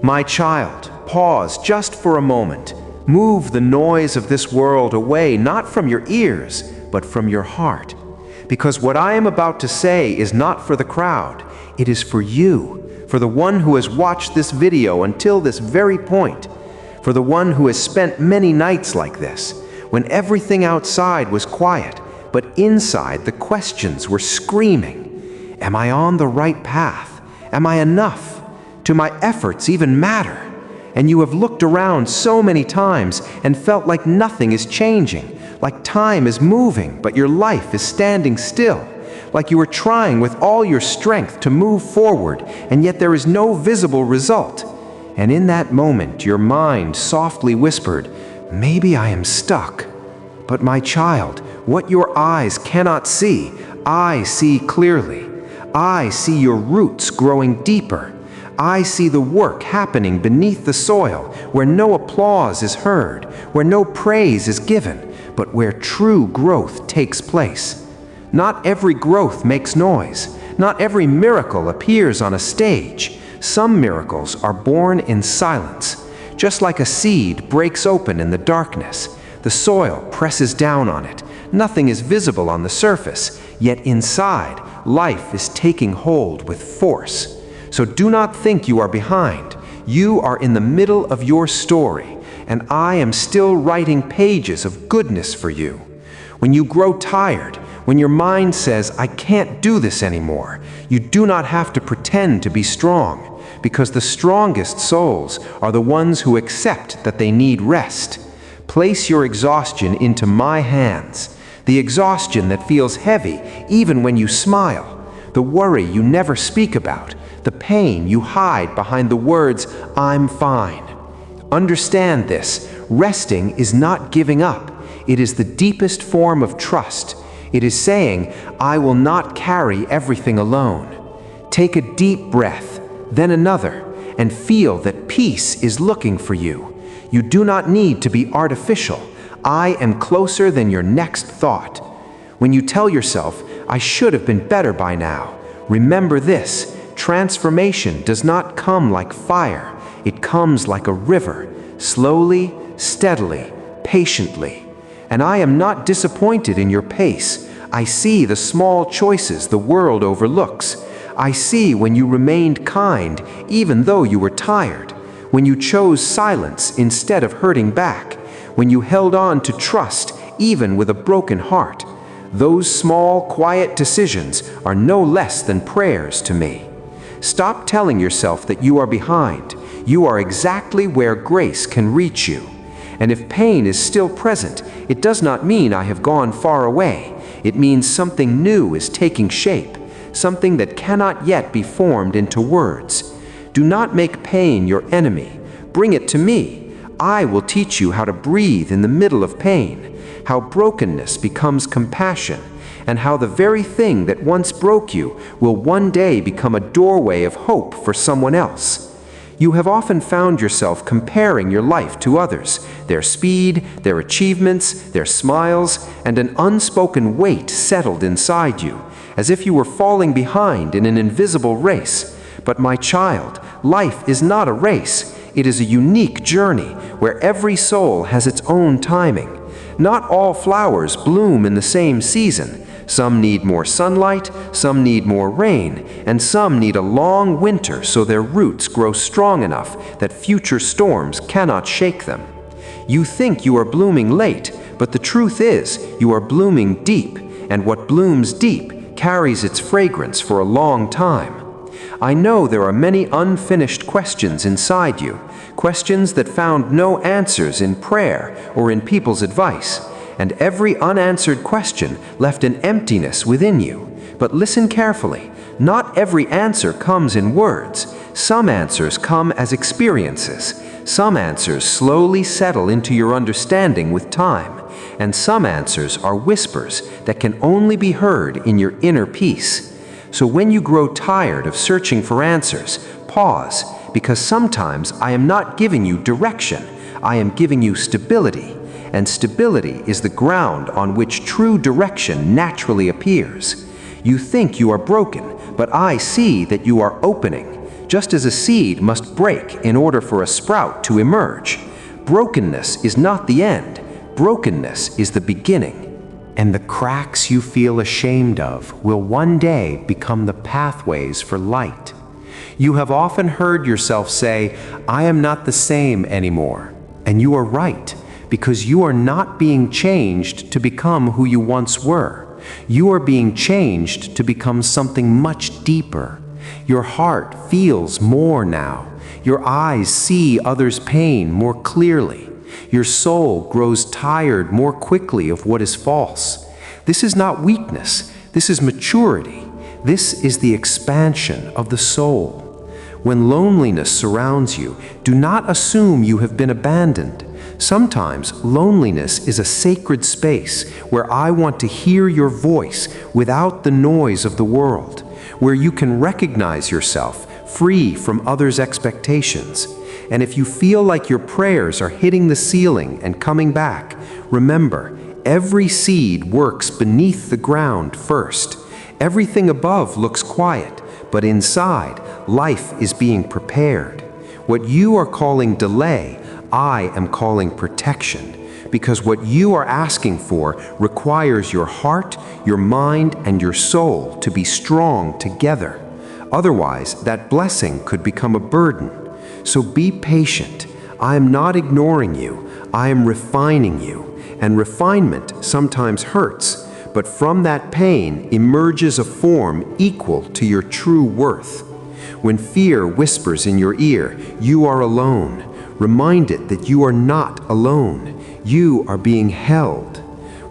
My child, pause just for a moment. Move the noise of this world away, not from your ears, but from your heart. Because what I am about to say is not for the crowd. It is for you, for the one who has watched this video until this very point, for the one who has spent many nights like this, when everything outside was quiet, but inside the questions were screaming. Am I on the right path? Am I enough? Do my efforts even matter? And you have looked around so many times and felt like nothing is changing, like time is moving, but your life is standing still, like you are trying with all your strength to move forward, and yet there is no visible result. And in that moment, your mind softly whispered, "Maybe I am stuck." But my child, what your eyes cannot see, I see clearly. I see your roots growing deeper. I see the work happening beneath the soil, where no applause is heard, where no praise is given, but where true growth takes place. Not every growth makes noise. Not every miracle appears on a stage. Some miracles are born in silence. Just like a seed breaks open in the darkness, the soil presses down on it. Nothing is visible on the surface, yet inside, life is taking hold with force. So do not think you are behind. You are in the middle of your story, and I am still writing pages of goodness for you. When you grow tired, when your mind says, "I can't do this anymore," you do not have to pretend to be strong, because the strongest souls are the ones who accept that they need rest. Place your exhaustion into my hands, the exhaustion that feels heavy even when you smile, the worry you never speak about, the pain you hide behind the words, "I'm fine." Understand this, resting is not giving up. It is the deepest form of trust. It is saying, "I will not carry everything alone." Take a deep breath, then another, and feel that peace is looking for you. You do not need to be artificial. I am closer than your next thought. When you tell yourself, "I should have been better by now," remember this: transformation does not come like fire. It comes like a river, slowly, steadily, patiently. And I am not disappointed in your pace. I see the small choices the world overlooks. I see when you remained kind, even though you were tired, when you chose silence instead of hurting back, when you held on to trust even with a broken heart. Those small, quiet decisions are no less than prayers to me. Stop telling yourself that you are behind. You are exactly where grace can reach you. And if pain is still present, it does not mean I have gone far away. It means something new is taking shape, something that cannot yet be formed into words. Do not make pain your enemy. Bring it to me. I will teach you how to breathe in the middle of pain, how brokenness becomes compassion, and how the very thing that once broke you will one day become a doorway of hope for someone else. You have often found yourself comparing your life to others, their speed, their achievements, their smiles, and an unspoken weight settled inside you, as if you were falling behind in an invisible race. But my child, life is not a race. It is a unique journey where every soul has its own timing. Not all flowers bloom in the same season. Some need more sunlight, some need more rain, and some need a long winter so their roots grow strong enough that future storms cannot shake them. You think you are blooming late, but the truth is you are blooming deep, and what blooms deep carries its fragrance for a long time. I know there are many unfinished questions inside you, questions that found no answers in prayer or in people's advice. And every unanswered question left an emptiness within you. But listen carefully. Not every answer comes in words. Some answers come as experiences. Some answers slowly settle into your understanding with time. And some answers are whispers that can only be heard in your inner peace. So when you grow tired of searching for answers, pause, because sometimes I am not giving you direction. I am giving you stability. And stability is the ground on which true direction naturally appears. You think you are broken, but I see that you are opening. just as a seed must break in order for a sprout to emerge. Brokenness is not the end. Brokenness is the beginning. And the cracks you feel ashamed of will one day become the pathways for light. You have often heard yourself say, "I am not the same anymore." And you are right, because you are not being changed to become who you once were. You are being changed to become something much deeper. Your heart feels more now. Your eyes see others' pain more clearly. Your soul grows tired more quickly of what is false. This is not weakness. This is maturity. This is the expansion of the soul. When loneliness surrounds you, do not assume you have been abandoned. Sometimes loneliness is a sacred space where I want to hear your voice without the noise of the world, where you can recognize yourself free from others' expectations. And if you feel like your prayers are hitting the ceiling and coming back, remember, every seed works beneath the ground first. Everything above looks quiet, but inside, life is being prepared. What you are calling delay, I am calling protection, because what you are asking for requires your heart, your mind, and your soul to be strong together. Otherwise, that blessing could become a burden. So be patient. I am not ignoring you. I am refining you. And refinement sometimes hurts, but from that pain emerges a form equal to your true worth. When fear whispers in your ear, "You are alone," remind it that you are not alone. You are being held.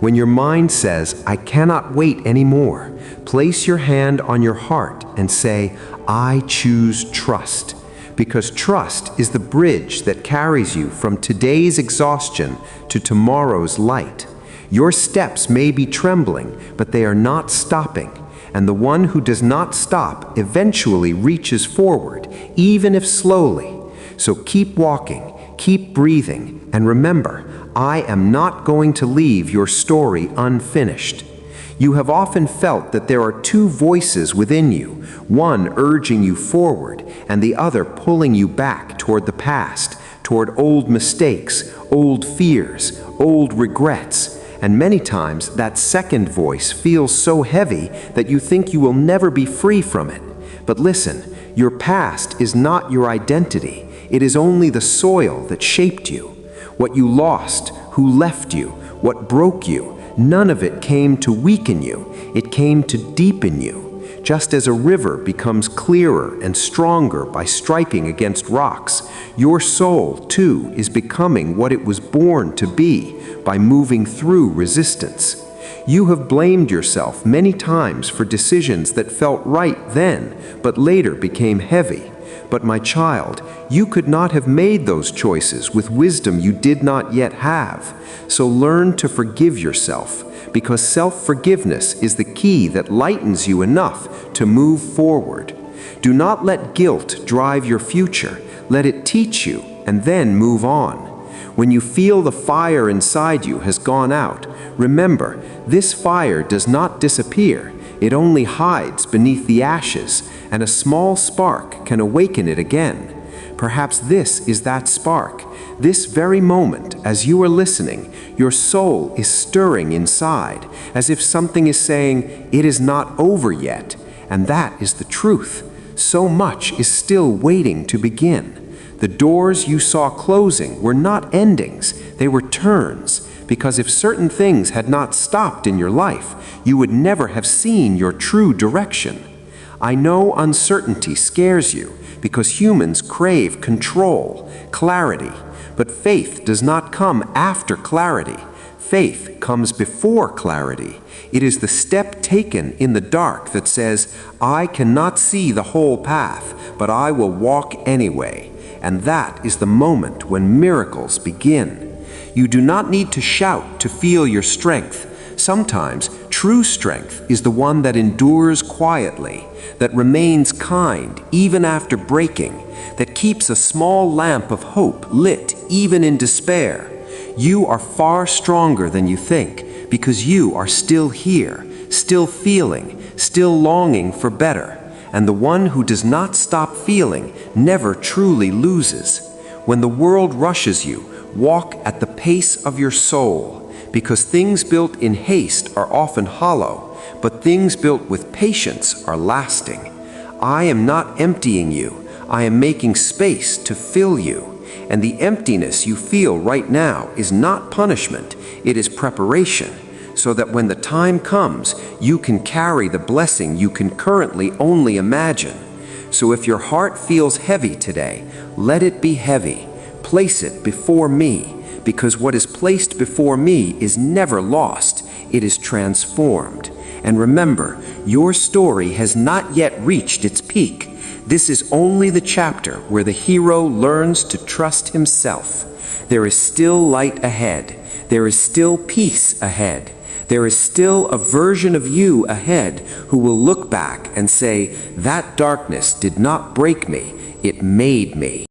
When your mind says, "I cannot wait anymore," place your hand on your heart and say, "I choose trust." Because trust is the bridge that carries you from today's exhaustion to tomorrow's light. Your steps may be trembling, but they are not stopping. And the one who does not stop eventually reaches forward, even if slowly. So keep walking, keep breathing, and remember, I am not going to leave your story unfinished. You have often felt that there are two voices within you, one urging you forward, and the other pulling you back toward the past, toward old mistakes, old fears, old regrets. And many times that second voice feels so heavy that you think you will never be free from it. But listen, your past is not your identity. It is only the soil that shaped you. What you lost, who left you, what broke you, none of it came to weaken you. It came to deepen you. Just as a river becomes clearer and stronger by striking against rocks, your soul, too, is becoming what it was born to be by moving through resistance. You have blamed yourself many times for decisions that felt right then, but later became heavy. But my child, you could not have made those choices with wisdom you did not yet have. So learn to forgive yourself, because self-forgiveness is the key that lightens you enough to move forward. Do not let guilt drive your future. Let it teach you, and then move on. When you feel the fire inside you has gone out, remember, this fire does not disappear. It only hides beneath the ashes, and a small spark can awaken it again. Perhaps this is that spark. This very moment, as you are listening, your soul is stirring inside, as if something is saying, "It is not over yet." And that is the truth. So much is still waiting to begin. The doors you saw closing were not endings, they were turns. Because if certain things had not stopped in your life, you would never have seen your true direction. I know uncertainty scares you, because humans crave control, clarity. But faith does not come after clarity. Faith comes before clarity. It is the step taken in the dark that says, "I cannot see the whole path, but I will walk anyway." And that is the moment when miracles begin. You do not need to shout to feel your strength. Sometimes true strength is the one that endures quietly, that remains kind even after breaking, that keeps a small lamp of hope lit even in despair. You are far stronger than you think, because you are still here, still feeling, still longing for better. and the one who does not stop feeling never truly loses. When the world rushes you, walk at the pace of your soul, because things built in haste are often hollow, but things built with patience are lasting. I am not emptying you, I am making space to fill you. And the emptiness you feel right now is not punishment, it is preparation, so that when the time comes, you can carry the blessing you can currently only imagine. So if your heart feels heavy today, let it be heavy. Place it before me, because what is placed before me is never lost, it is transformed. And remember, your story has not yet reached its peak. This is only the chapter where the hero learns to trust himself. There is still light ahead. There is still peace ahead. There is still a version of you ahead who will look back and say, "That darkness did not break me, it made me."